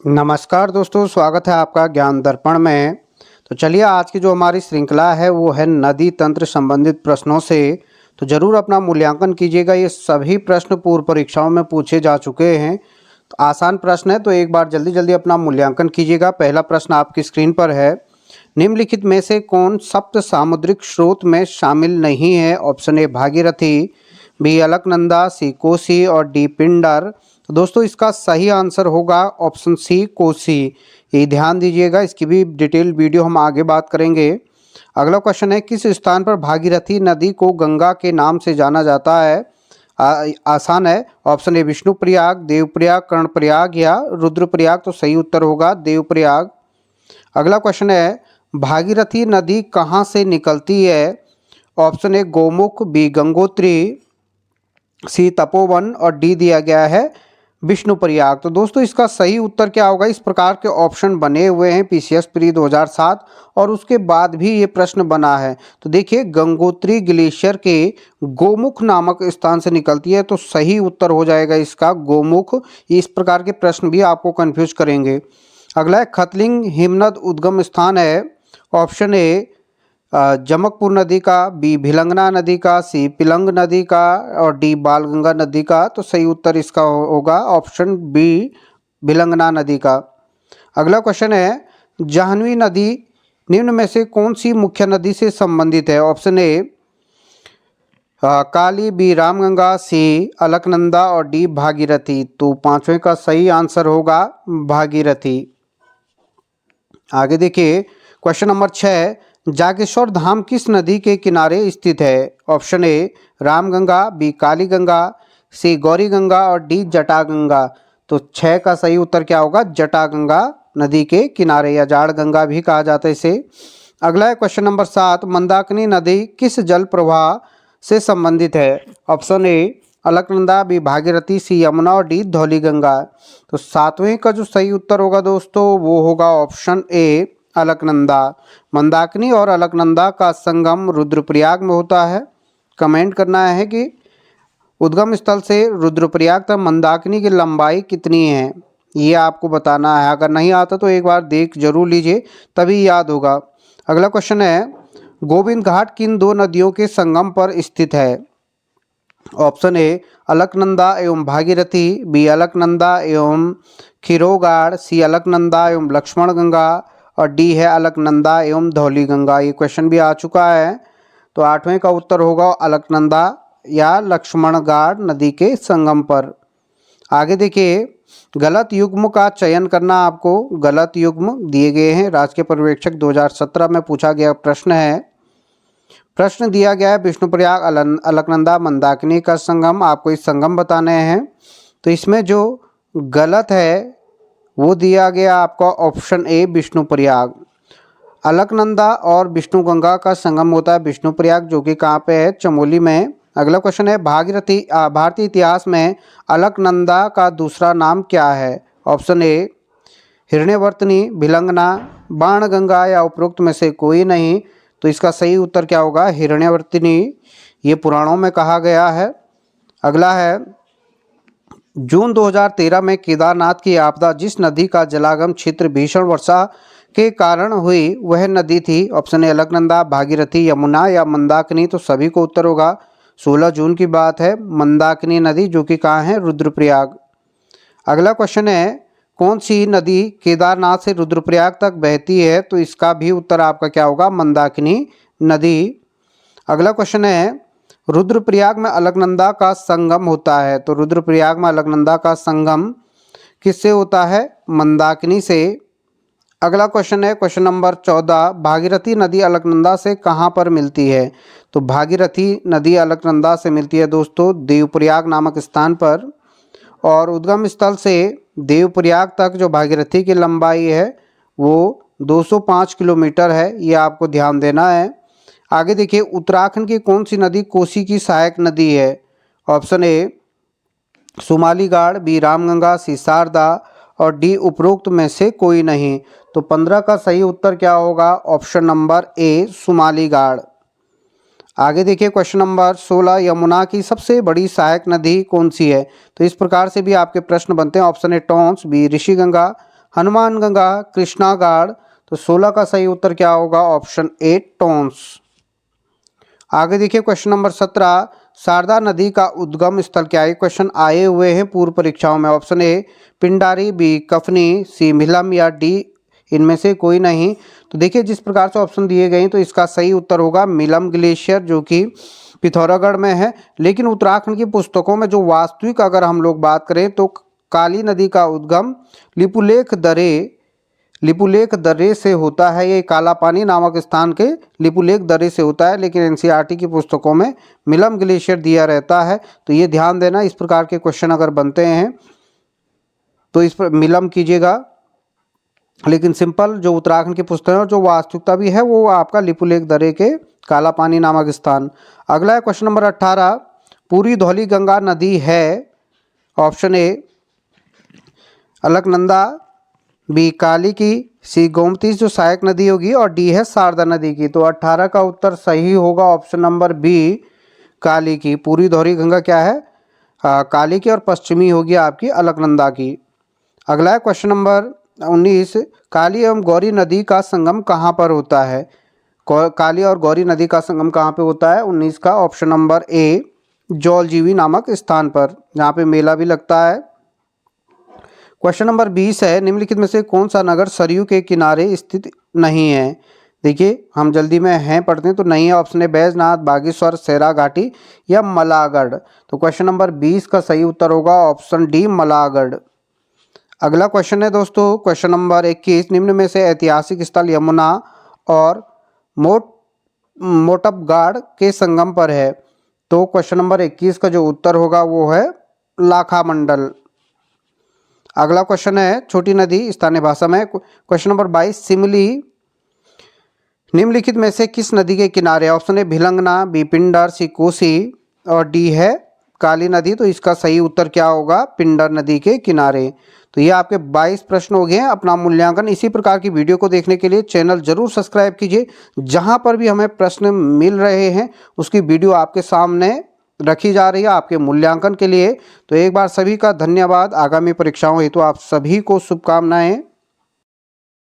नमस्कार दोस्तों, स्वागत है आपका ज्ञान दर्पण में। तो चलिए आज की जो हमारी श्रृंखला है वो है नदी तंत्र संबंधित प्रश्नों से। तो ज़रूर अपना मूल्यांकन कीजिएगा। ये सभी प्रश्न पूर्व परीक्षाओं में पूछे जा चुके हैं। तो आसान प्रश्न है, तो एक बार जल्दी जल्दी अपना मूल्यांकन कीजिएगा। पहला प्रश्न आपकी स्क्रीन पर है। निम्नलिखित में से कौन सप्त सामुद्रिक स्रोत में शामिल नहीं है? Option A Bhagirathi, B Alaknanda, C Kosi और डी पिंडर। तो दोस्तों इसका सही आंसर होगा ऑप्शन सी कोसी। ये ध्यान दीजिएगा, इसकी भी डिटेल वीडियो हम आगे बात करेंगे। अगला क्वेश्चन है, किस स्थान पर भागीरथी नदी को गंगा के नाम से जाना जाता है? आसान है। ऑप्शन ए विष्णुप्रयाग, देवप्रयाग, कर्णप्रयाग या रुद्रप्रयाग। तो सही उत्तर होगा देवप्रयाग। अगला क्वेश्चन है, भागीरथी नदी कहाँ से निकलती है? Option A Gomukh, B Gangotri, C Tapovan और डी दिया गया है विष्णुप्रयाग। तो दोस्तों इसका सही उत्तर क्या होगा? इस प्रकार के ऑप्शन बने हुए हैं पीसीएस प्री 2007 और उसके बाद भी ये प्रश्न बना है। तो देखिए गंगोत्री ग्लेशियर के गोमुख नामक स्थान से निकलती है, तो सही उत्तर हो जाएगा इसका गोमुख। इस प्रकार के प्रश्न भी आपको कंफ्यूज करेंगे। अगला है, खतलिंग हिमनद उद्गम स्थान है। ऑप्शन ए जमकपुर नदी का, बी भिलंगना नदी का, सी पिलंग नदी का और डी बालगंगा नदी का। तो सही उत्तर इसका होगा ऑप्शन बी भिलंगना नदी का। अगला क्वेश्चन है, जाह्नवी नदी निम्न में से कौन सी मुख्य नदी से संबंधित है? Option A Kali, B Ramganga, C Alaknanda और डी भागीरथी। तो पांचवें का सही आंसर होगा भागीरथी। आगे देखिए क्वेश्चन नंबर 6, जागेश्वर धाम किस नदी के किनारे स्थित है? ऑप्शन ए रामगंगा, बी काली गंगा, सी गौरी गंगा और डी जटागंगा। तो 6 का सही उत्तर क्या होगा? जटागंगा नदी के किनारे या जाड़ गंगा भी कहा जाता है इसे। अगला है क्वेश्चन नंबर 7, मंदाकिनी नदी किस जल प्रवाह से संबंधित है? Option A Alaknanda, B Bhagirathi, C Yamuna और डी धौलीगंगा। तो 7वें का जो सही उत्तर होगा दोस्तों वो होगा ऑप्शन ए अलकनंदा। मंदाकिनी और अलकनंदा का संगम रुद्रप्रयाग में होता है। कमेंट करना है कि उद्गम स्थल से रुद्रप्रयाग तक मंदाकिनी की लंबाई कितनी है, ये आपको बताना है। अगर नहीं आता तो एक बार देख जरूर लीजिए, तभी याद होगा। अगला क्वेश्चन है, गोविंद घाट किन दो नदियों के संगम पर स्थित है? ऑप्शन ए अलकनंदा एवं भागीरथी, बी अलकनंदा एवं खीरोगाड़, सी अलकनंदा एवं लक्ष्मण गंगा और डी है अलकनंदा एवं धौलीगंगा। ये क्वेश्चन भी आ चुका है। तो 8वें का उत्तर होगा अलकनंदा या लक्ष्मणगाड़ नदी के संगम पर। आगे देखिए, गलत युग्म का चयन करना। आपको गलत युग्म दिए गए हैं। राजकीय पर्यवेक्षक 2017 में पूछा गया प्रश्न है। प्रश्न दिया गया है विष्णुप्रयाग अलकनंदा मंदाकिनी का संगम, आपको इस संगम बताने हैं। तो इसमें जो गलत है वो दिया गया आपका ऑप्शन ए विष्णुप्रयाग। अलकनंदा और विष्णुगंगा का संगम होता है विष्णुप्रयाग, जो कि कहाँ पे है? चमोली में। अगला क्वेश्चन है, भागीरथी भारतीय इतिहास में अलकनंदा का दूसरा नाम क्या है? ऑप्शन ए हिरण्यवर्तनी, भिलंगना, बाणगंगा या उपरोक्त में से कोई नहीं। तो इसका सही उत्तर क्या होगा? हिरण्यवर्तनी। ये पुराणों में कहा गया है। अगला है, जून 2013 में केदारनाथ की आपदा जिस नदी का जलागम क्षेत्र भीषण वर्षा के कारण हुई वह नदी थी? ऑप्शन ए अलकनंदा, भागीरथी, यमुना या मंदाकिनी। तो सभी को उत्तर होगा 16 जून की बात है, मंदाकिनी नदी, जो कि कहाँ है? रुद्रप्रयाग। अगला क्वेश्चन है, कौन सी नदी केदारनाथ से रुद्रप्रयाग तक बहती है? तो इसका भी उत्तर आपका क्या होगा? मंदाकिनी नदी। अगला क्वेश्चन है, रुद्रप्रयाग में अलकनंदा का संगम होता है। तो रुद्रप्रयाग में अलकनंदा का संगम किससे होता है? मंदाकिनी से। अगला क्वेश्चन है क्वेश्चन नंबर 14, भागीरथी नदी अलकनंदा से कहाँ पर मिलती है? तो भागीरथी नदी अलकनंदा से मिलती है दोस्तों देवप्रयाग नामक स्थान पर। और उद्गम स्थल से देवप्रयाग तक जो भागीरथी की लंबाई है वो 205 किलोमीटर है, ये आपको ध्यान देना है। आगे देखिए, उत्तराखंड की कौन सी नदी कोसी की सहायक नदी है? ऑप्शन ए सुमालीगाड़, बी रामगंगा, सी शारदा और डी उपरोक्त में से कोई नहीं। तो 15 का सही उत्तर क्या होगा? Option number A Sumaligad. आगे देखिए क्वेश्चन नंबर 16, यमुना की सबसे बड़ी सहायक नदी कौन सी है? तो इस प्रकार से भी आपके प्रश्न बनते हैं। Option A Tons, B Rishiganga, Hanumanganga, Krishnagad. तो 16 का सही उत्तर क्या होगा? Option A Tons. आगे देखिए क्वेश्चन नंबर 17, शारदा नदी का उद्गम स्थल क्या है? क्वेश्चन आए हुए हैं पूर्व परीक्षाओं में। Option A Pindari, B Kafni, C Milam या डी इनमें से कोई नहीं। तो देखिए जिस प्रकार से ऑप्शन दिए गए तो इसका सही उत्तर होगा मिलम ग्लेशियर, जो कि पिथौरागढ़ में है। लेकिन उत्तराखंड की पुस्तकों में जो वास्तविक अगर हम लोग बात करें तो काली नदी का उद्गम लिपुलेख दर्रे से होता है। ये काला पानी नामक स्थान के लिपुलेख दर्रे से होता है, लेकिन एनसीईआरटी की पुस्तकों में मिलम ग्लेशियर दिया रहता है। तो ये ध्यान देना, इस प्रकार के क्वेश्चन अगर बनते हैं तो इस पर मिलम कीजिएगा। लेकिन सिंपल जो उत्तराखंड की पुस्तक है और जो वास्तविकता भी है वो आपका लिपुलेख दर्रे के काला पानी नामक स्थान। अगला है क्वेश्चन नंबर 18, पूरी धौली गंगा नदी है। ऑप्शन ए अलकनंदा, बी काली की, सी गोमती जो सहायक नदी होगी, और डी है शारदा नदी की। तो 18 का उत्तर सही होगा ऑप्शन नंबर बी काली की। पूरी धौली गंगा क्या है? काली की, और पश्चिमी होगी आपकी अलकनंदा की। अगला है क्वेश्चन नंबर 19, काली एवं गौरी नदी का संगम कहाँ पर होता है? काली और गौरी नदी का संगम कहाँ पे होता है? 19 का ऑप्शन नंबर ए जौलजीबी नामक स्थान पर, जहाँ पे मेला भी लगता है। क्वेश्चन नंबर 20 है, निम्नलिखित में से कौन सा नगर सरयू के किनारे स्थित नहीं है? देखिए हम जल्दी में हैं पढ़ते हैं तो नहीं है। ऑप्शन है बैजनाथ, बागेश्वर, सैराघाटी या मलागढ़। तो क्वेश्चन नंबर 20 का सही उत्तर होगा ऑप्शन डी मलागढ़। अगला क्वेश्चन है दोस्तों क्वेश्चन नंबर 21, निम्न में से ऐतिहासिक स्थल यमुना और मोटपगाड़ के संगम पर है। तो क्वेश्चन नंबर 21 का जो उत्तर होगा वो है लाखा मंडल। अगला क्वेश्चन है छोटी नदी स्थानीय भाषा में। क्वेश्चन नंबर 22, सिमली निम्नलिखित में से किस नदी के किनारे? ऑप्शन है भिलंगना, बी पिंडर, सी कोसी और डी है काली नदी। तो इसका सही उत्तर क्या होगा? पिंडर नदी के किनारे। तो ये आपके 22 प्रश्न हो गए हैं। अपना मूल्यांकन इसी प्रकार की वीडियो को देखने के लिए चैनल जरूर सब्सक्राइब कीजिए। जहां पर भी हमें प्रश्न मिल रहे हैं उसकी वीडियो आपके सामने रखी जा रही है आपके मूल्यांकन के लिए। तो एक बार सभी का धन्यवाद। आगामी परीक्षाओं हेतु आप सभी को शुभकामनाएं।